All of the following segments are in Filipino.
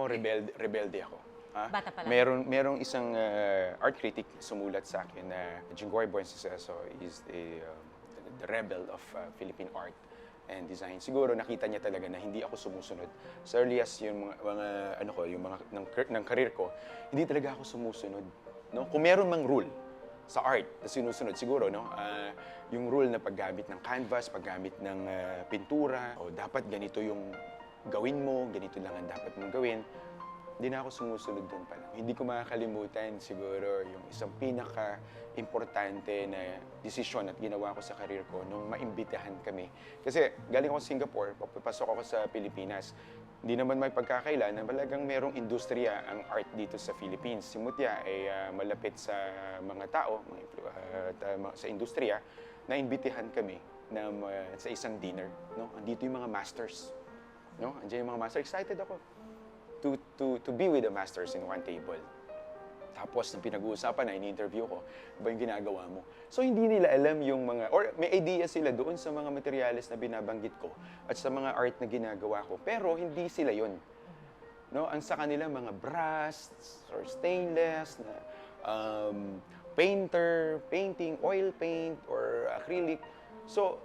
rebelde ako. Ha? Bata pa lang. Merong isang art critic sumulat sa akin na Jinggoy Buenceso is the rebel of Philippine art and design. Siguro nakita niya talaga na hindi ako sumusunod. As early as yung mga ng career ko, hindi talaga ako sumusunod. No? Kung meron mang rule sa art na sinusunod siguro, no? Yung rule na paggamit ng canvas, paggamit ng pintura, o dapat ganito yung gawin mo, ganito lang ang dapat mong gawin. Hindi na ako sumusunod doon pa lang. Hindi ko makakalimutan siguro yung isang pinaka-importante na desisyon at ginawa ko sa karir ko nung maimbitahan kami. Kasi galing ako sa Singapore, papasok ako sa Pilipinas. Hindi naman may pagkakailan na talagang merong industriya ang art dito sa Philippines. Si Mutya ay malapit sa mga tao, sa industriya, na imbitahan kami sa isang dinner. No? Andito yung mga masters. No? Andiyan yung mga masters. Excited ako to be with the masters in one table. Tapos, nang pinag-uusapan na, in-interview ko, ba yung ginagawa mo? So, hindi nila alam yung mga, or may idea sila doon sa mga materyales na binabanggit ko at sa mga art na ginagawa ko. Pero, hindi sila yon. No? Ang sa kanila, mga brass or stainless, na painting, oil paint, or acrylic. So,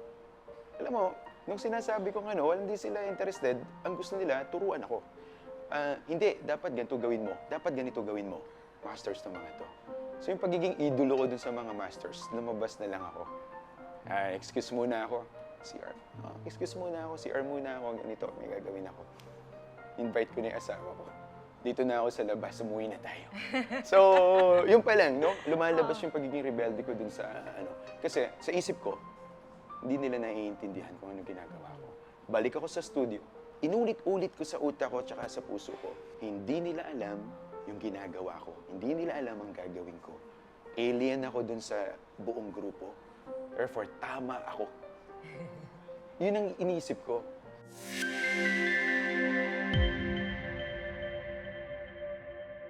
alam mo, nung sinasabi kong hindi sila interested, ang gusto nila, turuan ako. Hindi, dapat ganito gawin mo. Dapat ganito gawin mo. Masters ng mga to. So yung pagiging idolo ko dun sa mga masters, lumabas na lang ako. Excuse muna ako, CR. Excuse muna ako, CR muna ako. Ganito, may gagawin ako. Invite ko na yung asawa ko. Dito na ako sa labas, umuwi na tayo. So, yun pa lang, no? Lumalabas yung pagiging rebelde ko dun sa Kasi sa isip ko, hindi nila naiintindihan kung ano ginagawa ko. Balik ako sa studio. Inulit-ulit ko sa utak ko at sa puso ko. Hindi nila alam yung ginagawa ko. Hindi nila alam ang gagawin ko. Alien ako dun sa buong grupo. Therefore, tama ako. Yun ang iniisip ko.